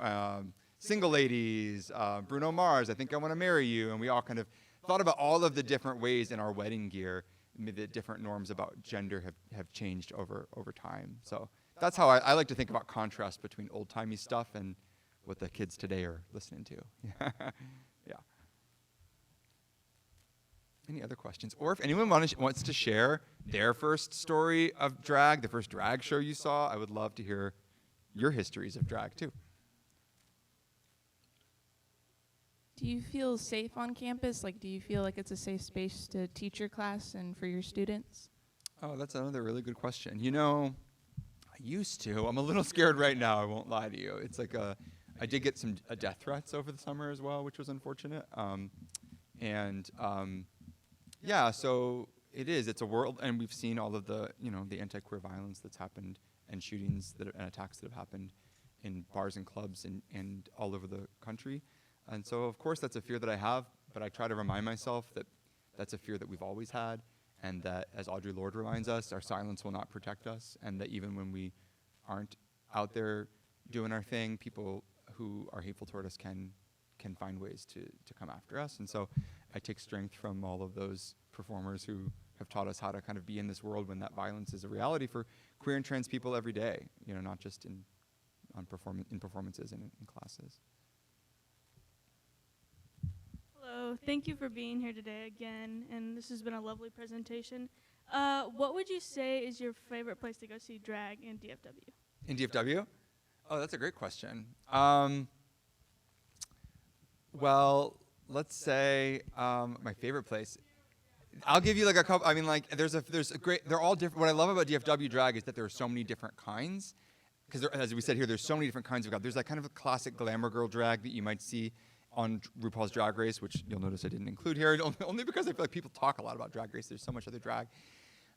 Single Ladies, Bruno Mars, I Think I Want to Marry You, and we all kind of thought about all of the different ways in our wedding gear the different norms about gender have changed over time. So that's how I like to think about contrast between old-timey stuff and what the kids today are listening to. Yeah. Any other questions? Or if anyone wants to share their first story of drag, the first drag show you saw, I would love to hear your histories of drag too. Do you feel safe on campus? Do you feel like it's a safe space to teach your class and for your students? Oh, that's another really good question. I used to. I'm a little scared right now, I won't lie to you. It's I I did get some death threats over the summer as well, which was unfortunate. Yeah, so it's a world, and we've seen all of the, the anti-queer violence that's happened and shootings and attacks that have happened in bars and clubs and all over the country. And so, of course, that's a fear that I have, but I try to remind myself that that's a fear that we've always had, and that, as Audre Lorde reminds us, our silence will not protect us, and that even when we aren't out there doing our thing, people who are hateful toward us can find ways to come after us. And so I take strength from all of those performers who have taught us how to kind of be in this world when that violence is a reality for queer and trans people every day, not just in performances and in classes. Hello, thank you for being here today again, and this has been a lovely presentation. What would you say is your favorite place to go see drag in DFW? In DFW? Oh, that's a great question. Well, let's say my favorite place. I'll give you like a couple. I mean, like there's a great. They're all different. What I love about DFW drag is that there are so many different kinds. Because as we said here, there's so many different kinds of drag. There's like kind of a classic glamour girl drag that you might see on RuPaul's Drag Race, which you'll notice I didn't include here, only because I feel like people talk a lot about Drag Race. There's so much other drag.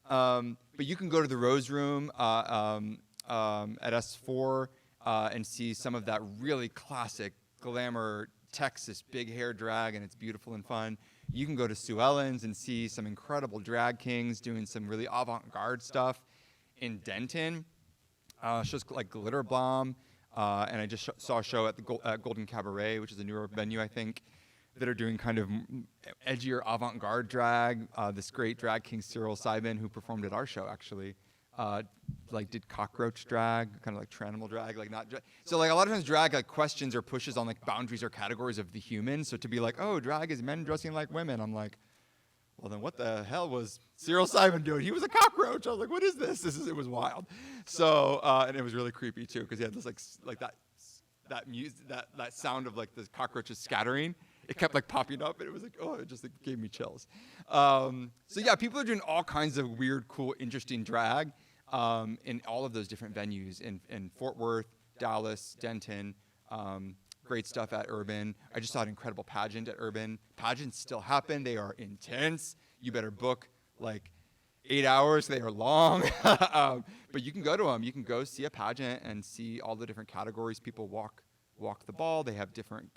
But you can go to the Rose Room at S4 and see some of that really classic glamour Texas big hair drag, and it's beautiful and fun. You can go to Sue Ellen's and see some incredible drag kings doing some really avant-garde stuff. In Denton, shows like Glitter Bomb, and I just saw a show at the Golden Cabaret, which is a newer venue, I think, that are doing kind of edgier avant-garde drag. This great drag king, Cyril Sybin, who performed at our show, actually, like did cockroach drag, kind of like tranimal drag, like not. So like a lot of times drag like questions or pushes on like boundaries or categories of the human. So to be like, oh, drag is men dressing like women, I'm like, well then what the hell was Cyril Sybin doing? He was a cockroach. I was like, what is this? It was wild. So and it was really creepy too, because he had this like that music, that sound of like the cockroaches scattering. It kept like popping up, and it was like, oh, it just like, gave me chills. So yeah, people are doing all kinds of weird, cool, interesting drag in all of those different venues in Fort Worth, Dallas, Denton. Great stuff at Urban. I just saw an incredible pageant at Urban. Pageants still happen. They are intense. You better book like 8 hours. They are long. But you can go to them. You can go see a pageant and see all the different categories people walk the ball. They have different,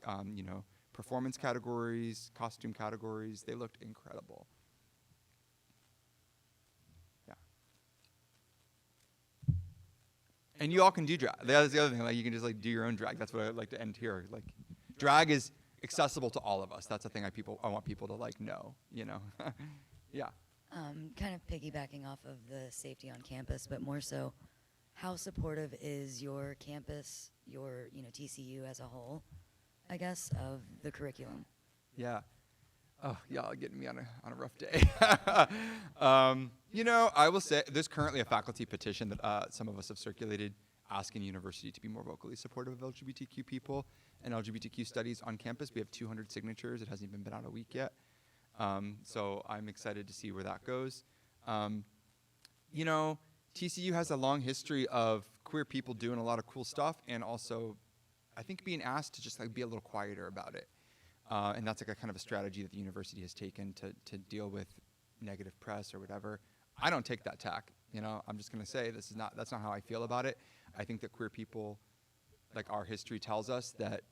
performance categories, costume categories. They looked incredible. Yeah. And you all can do drag. That's the other thing. Like you can just like do your own drag. That's what I like to end here. Like, drag is accessible to all of us. That's the thing I want people to like know. Yeah. Kind of piggybacking off of the safety on campus, but more so, how supportive is your campus, your TCU as a whole, I guess, of the curriculum? Yeah. Oh, y'all getting me on a rough day. I will say there's currently a faculty petition that some of us have circulated asking the university to be more vocally supportive of LGBTQ people and LGBTQ studies on campus. We have 200 signatures. It hasn't even been out a week yet. So I'm excited to see where that goes. TCU has a long history of queer people doing a lot of cool stuff, and also I think being asked to just like be a little quieter about it. And that's like a kind of a strategy that the university has taken to deal with negative press or whatever. I don't take that tack. I'm just going to say that's not how I feel about it. I think that queer people, like our history tells us, that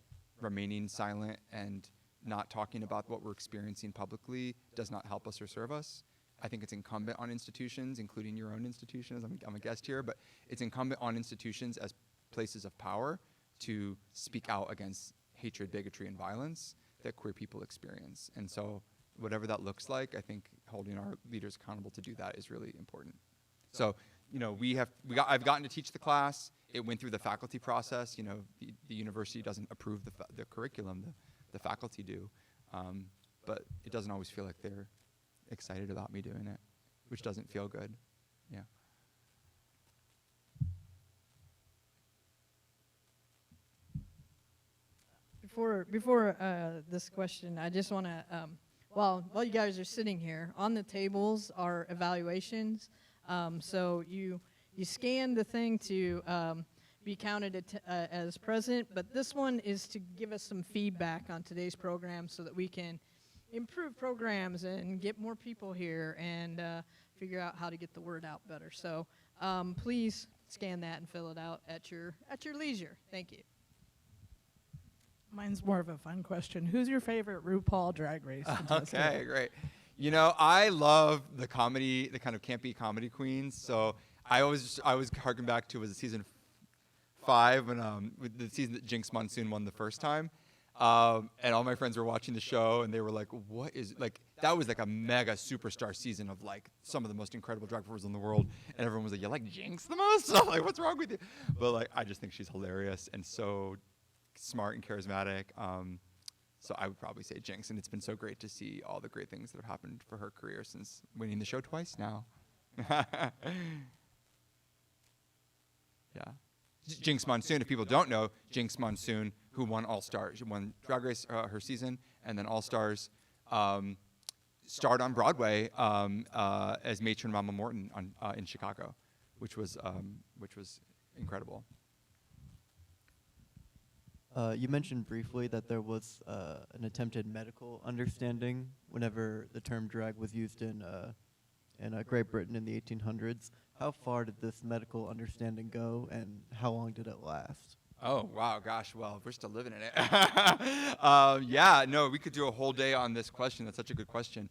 remaining silent and not talking about what we're experiencing publicly does not help us or serve us. I think it's incumbent on institutions, including your own institution, as I'm a guest here, but it's incumbent on institutions as places of power to speak out against hatred, bigotry, and violence that queer people experience. And so whatever that looks like, I think holding our leaders accountable to do that is really important. So, I've gotten to teach the class. It went through the faculty process. The university doesn't approve the curriculum, the faculty do. But it doesn't always feel like they're excited about me doing it, which doesn't feel good. Yeah. Before this question, I just want to, while you guys are sitting here, on the tables are evaluations. So you scan the thing to be counted as present, but this one is to give us some feedback on today's program so that we can improve programs and get more people here and figure out how to get the word out better. So please scan that and fill it out at your leisure. Thank you. Mine's more of a fun question. Who's your favorite RuPaul Drag Race contestant? Okay, great. You know, I love the comedy, the kind of campy comedy queens. So I always harken back to season 5 when with the season that Jinx Monsoon won the first time. And all my friends were watching the show and they were like, what is, like, that was like a mega superstar season of like some of the most incredible drag performers in the world. And everyone was like, you like Jinx the most? So I'm like, what's wrong with you? But like, I just think she's hilarious and so smart and charismatic. So I would probably say Jinx. And it's been so great to see all the great things that have happened for her career since winning the show twice now. Yeah. Jinx Monsoon, if people don't know, Jinx Monsoon, who won All Stars, she won Drag Race her season, and then All Stars, starred on Broadway as Matron Mama Morton in Chicago, which was incredible. You mentioned briefly that there was an attempted medical understanding whenever the term drag was used in Great Britain in the 1800s. How far did this medical understanding go, and how long did it last? Oh, wow, gosh, well, we're still living in it. Yeah, no, we could do a whole day on this question. That's such a good question.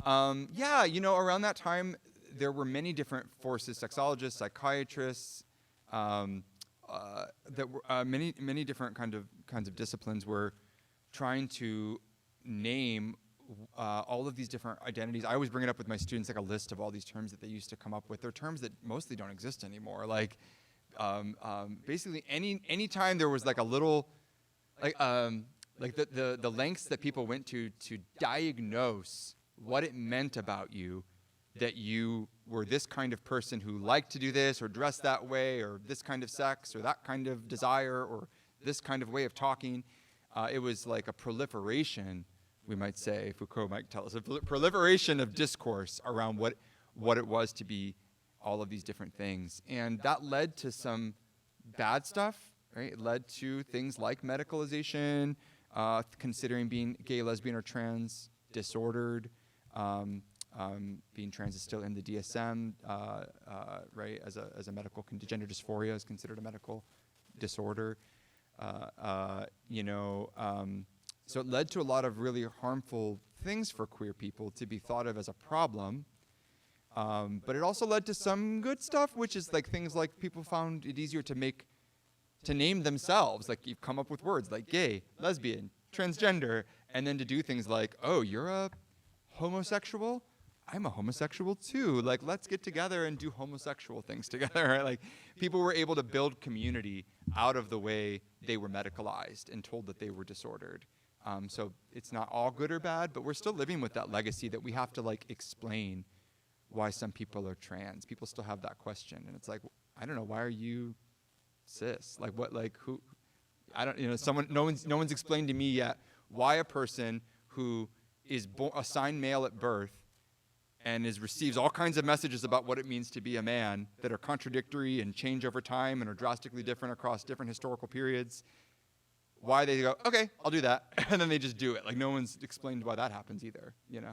Yeah, you know, around that time, there were many different forces, sexologists, psychiatrists, that were many different kinds of disciplines were trying to name all of these different identities. I always bring it up with my students, like a list of all these terms that they used to come up with. They're terms that mostly don't exist anymore. Like, basically, any time there was like a little, like the lengths that people went to diagnose what it meant about you, that you were this kind of person who liked to do this or dress that way or this kind of sex or that kind of desire or this kind of way of talking. It was like a proliferation, we might say, Foucault might tell us, a proliferation of discourse around what it was to be all of these different things. And that led to some bad stuff, right? It led to things like medicalization, considering being gay, lesbian, or trans disordered. Being trans is still in the DSM, right? As a medical condition. Gender dysphoria is considered a medical disorder. So it led to a lot of really harmful things for queer people to be thought of as a problem. But it also led to some good stuff, which is like things like people found it easier to name themselves. Like you've come up with words like gay, lesbian, transgender, and then to do things like, oh, you're a homosexual? I'm a homosexual too. Like, let's get together and do homosexual things together, right? Like, people were able to build community out of the way they were medicalized and told that they were disordered. So it's not all good or bad, but we're still living with that legacy that we have to like explain why some people are trans. People still have that question, and it's like, I don't know, why are you cis? Like, what? Like, who? I don't. You know, no one's explained to me yet why a person who is assigned male at birth and receives all kinds of messages about what it means to be a man that are contradictory and change over time and are drastically different across different historical periods, why they go, okay, I'll do that, and then they just do it. Like, no one's explained why that happens either, you know?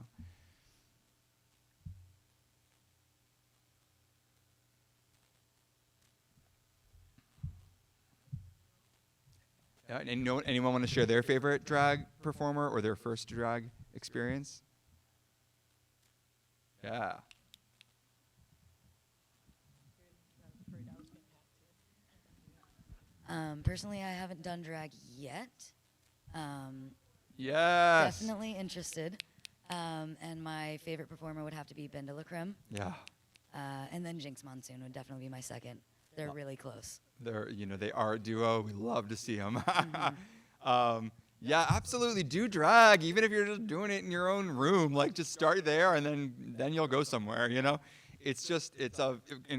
Yeah, and anyone want to share their favorite drag performer or their first drag experience? Yeah. Personally, I haven't done drag yet. Yes. Definitely interested. And my favorite performer would have to be Ben de la Creme. Yeah. And then Jinx Monsoon would definitely be my second. They're really close. They are a duo. We love to see them. Mm-hmm. Yeah, absolutely. Do drag, even if you're just doing it in your own room. Like, just start there, and then you'll go somewhere. You know, it's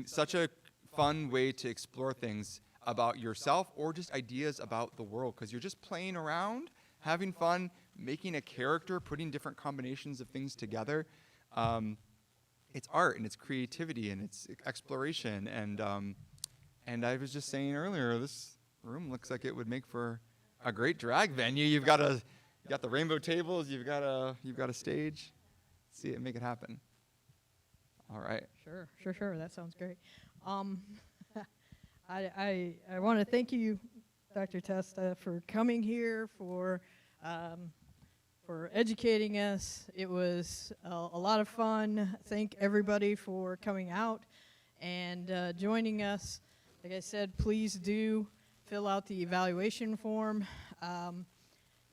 such a fun way to explore things about yourself or just ideas about the world, because you're just playing around, having fun, making a character, putting different combinations of things together. It's art and it's creativity and it's exploration, and And I was just saying earlier, this room looks like it would make for a great drag venue. You got the rainbow tables. You've got a stage. See it, make it happen. All right. Sure. That sounds great. I want to thank you, Dr. Testa, for coming here, for educating us. It was a lot of fun. Thank everybody for coming out and joining us. Like I said, please do fill out the evaluation form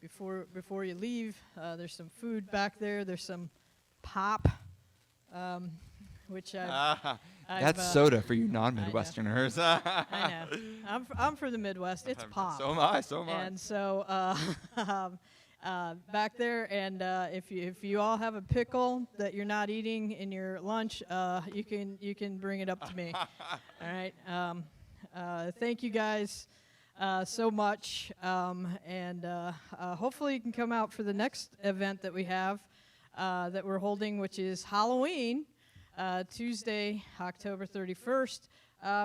before you leave. There's some food back there. There's some pop, which that's soda for you non-Midwesterners. I know. I'm from the Midwest. It's pop. So am I. And so back there, and if you all have a pickle that you're not eating in your lunch, you can bring it up to me. All right. Thank you guys so much, and hopefully you can come out for the next event that we have that we're holding, which is Halloween, Tuesday, October 31st,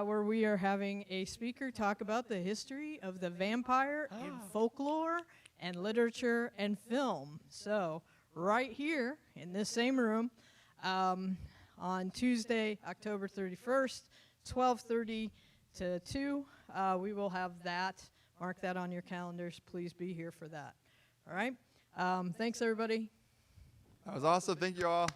where we are having a speaker talk about the history of the vampire in folklore and literature and film. So right here in this same room on Tuesday, October 31st, 12:30 to 2, we will have that. Mark that on your calendars. Please be here for that. All right? Thanks, everybody. That was awesome. Thank you all.